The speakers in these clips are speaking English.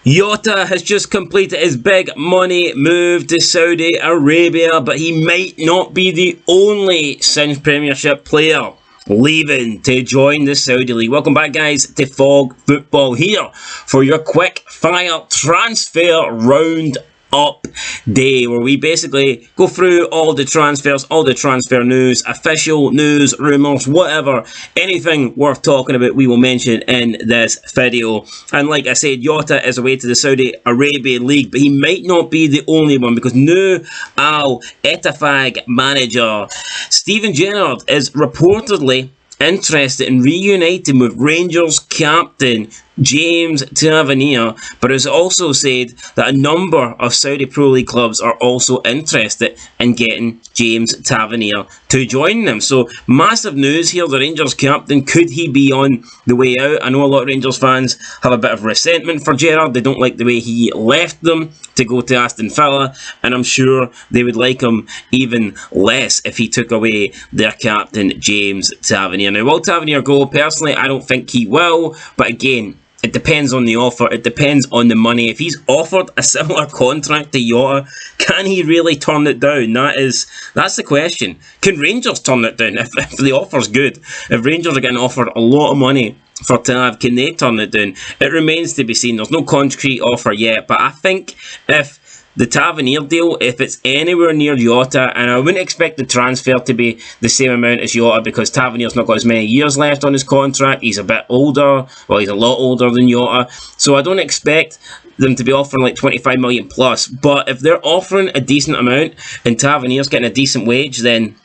JOTA has just completed his big money move to Saudi Arabia, but he might not be the only Singe Premiership player leaving to join the Saudi League. Welcome back, guys, to Fog Football here for your quick fire transfer round up day, where we basically go through all the transfers, all the transfer news, official news, rumours, whatever, anything worth talking about we will mention in this video. And like I said, JOTA is away to the Saudi Arabian League, but he might not be the only one, because new Al Ettifaq manager Steven Gerrard is reportedly interested in reuniting with Rangers captain James Tavenier, but has also said that a number of Saudi Pro League clubs are also interested in getting James Tavenier to join them. So massive news here. The Rangers captain, could he be on the way out? I know a lot of Rangers fans have a bit of resentment for Gerrard. They don't like the way he left them to go to Aston Villa, and I'm sure they would like him even less if he took away their captain James Tavenier. Now, will Tavenier go? Personally, I don't think he will, but again, it depends on the offer. It depends on the money. If he's offered a similar contract to JOTA, can he really turn it down? That's the question. Can Rangers turn it down if the offer's good? If Rangers are getting offered a lot of money for Tav, can they turn it down? It remains to be seen. There's no concrete offer yet, but I think if the Tavenier deal, if it's anywhere near JOTA, and I wouldn't expect the transfer to be the same amount as JOTA, because Tavenier's not got as many years left on his contract. He's a bit older. Well, he's a lot older than JOTA. So I don't expect them to be offering like 25 million plus. But if they're offering a decent amount and Tavenier's getting a decent wage, then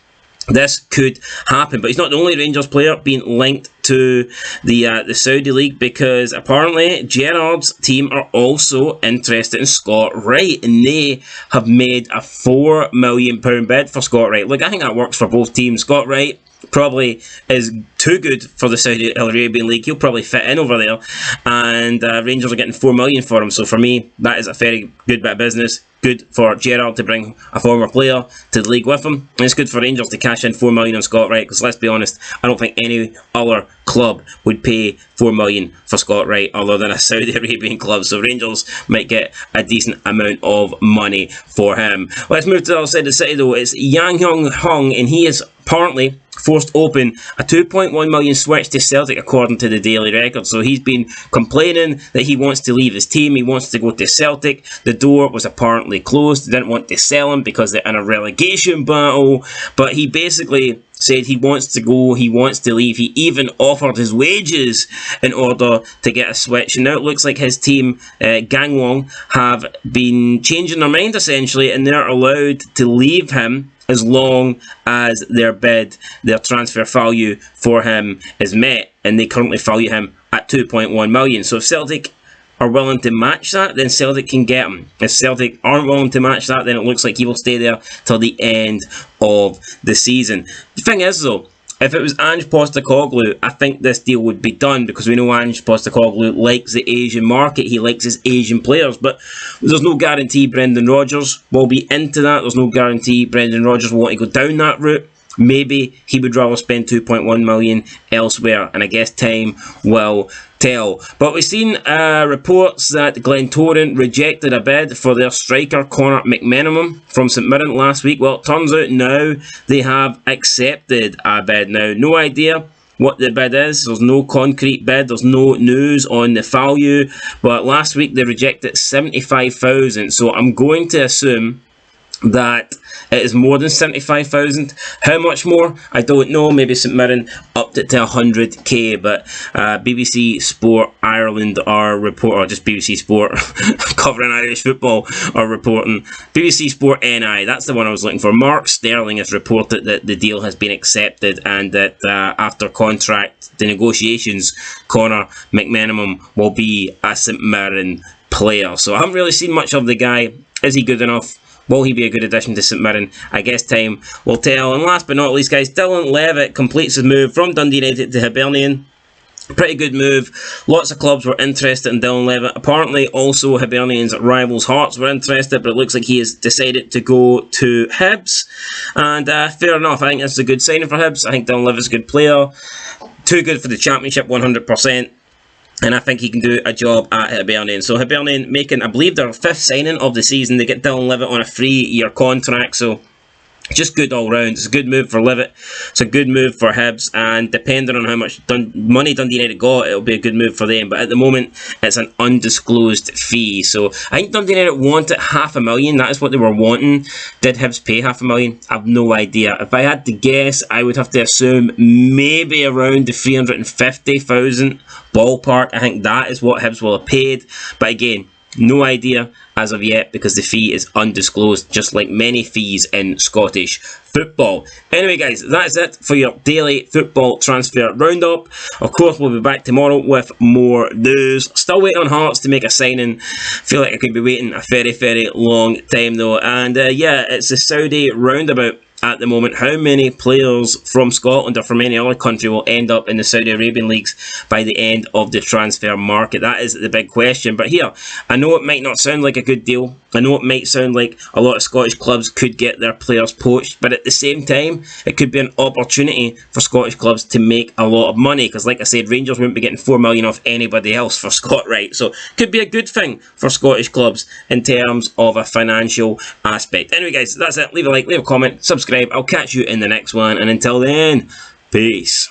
this could happen. But he's not the only Rangers player being linked to the Saudi League, because apparently Gerrard's team are also interested in Scott Wright, and they have made a £4 million bid for Scott Wright. Look, I think that works for both teams. Scott Wright probably is too good for the Saudi Arabian League. He'll probably fit in over there, and Rangers are getting $4 million for him. So for me, that is a very good bit of business. Good for Gerrard to bring a former player to the league with him, and it's good for Rangers to cash in $4 million on Scott Wright, because let's be honest, I don't think any other club would pay $4 million for Scott Wright other than a Saudi Arabian club. So Rangers might get a decent amount of money for him. Let's move to the other side of the city though. It's Yang Hyung Hung, and he is apparently forced open a £2.1 million switch to Celtic, according to the Daily Record. So he's been complaining that he wants to leave his team. He wants to go to Celtic. The door was apparently closed. They didn't want to sell him because they're in a relegation battle. But he basically said he wants to go, he wants to leave. He even offered his wages in order to get a switch. And now it looks like his team, Gangwon, have been changing their mind essentially, and they're allowed to leave him as long as their transfer value for him is met, and they currently value him at 2.1 million. So if Celtic are willing to match that, then Celtic can get him. If Celtic aren't willing to match that, then it looks like he will stay there till the end of the season. The thing is though, if it was Ange Postecoglou, I think this deal would be done, because we know Ange Postecoglou likes the Asian market. He likes his Asian players, but there's no guarantee Brendan Rodgers will be into that. There's no guarantee Brendan Rodgers will want to go down that route. Maybe he would rather spend 2.1 million elsewhere, and I guess time will tell. But we've seen reports that Glentoran rejected a bid for their striker Connor McMenamin from St Mirren last week. Well, it turns out now they have accepted a bid. Now, no idea what the bid is. There's no concrete bid. There's no news on the value. But last week they rejected 75,000. So I'm going to assume that it is more than 75,000. How much more? I don't know. Maybe St Mirren upped it to 100k, but BBC Sport Ireland are reporting, or just BBC Sport covering Irish football are reporting. BBC Sport NI, that's the one I was looking for. Mark Sterling has reported that the deal has been accepted, and that after the negotiations, Connor McMenamin will be a St Mirren player. So I haven't really seen much of the guy. Is he good enough? Will he be a good addition to St Mirren? I guess time will tell. And last but not least, guys, Dylan Levitt completes his move from Dundee United to Hibernian. Pretty good move. Lots of clubs were interested in Dylan Levitt. Apparently, also Hibernian's rivals Hearts were interested, but it looks like he has decided to go to Hibs. And fair enough, I think this is a good signing for Hibs. I think Dylan Levitt's a good player. Too good for the Championship, 100%. And I think he can do a job at Hibernian. So Hibernian making, I believe, their 5th signing of the season. They get Dylan Levitt on a 3-year contract. So just good all round. It's a good move for Levitt. It's a good move for Hibs, and depending on how much money Dundee United got, it'll be a good move for them. But at the moment, it's an undisclosed fee. So I think Dundee United wanted $500,000. That is what they were wanting. Did Hibs pay $500,000? I've no idea. If I had to guess, I would have to assume maybe around the 350,000 ballpark. I think that is what Hibs will have paid. But again, no idea as of yet, because the fee is undisclosed, just like many fees in Scottish football. Anyway guys, that's it for your daily football transfer roundup. Of course, we'll be back tomorrow with more news. Still waiting on Hearts to make a signing. Feel like I could be waiting a very, very long time though. And yeah, it's the Saudi roundabout at the moment. How many players from Scotland or from any other country will end up in the Saudi Arabian leagues by the end of the transfer market? That is the big question. But here, I know it might not sound like a good deal. I know it might sound like a lot of Scottish clubs could get their players poached, but at the same time, it could be an opportunity for Scottish clubs to make a lot of money, because like I said, Rangers wouldn't be getting $4 million off anybody else for Scott Wright. So could be a good thing for Scottish clubs in terms of a financial aspect. Anyway guys, that's it. Leave a like, leave a comment, subscribe. I'll catch you in the next one, and until then, peace.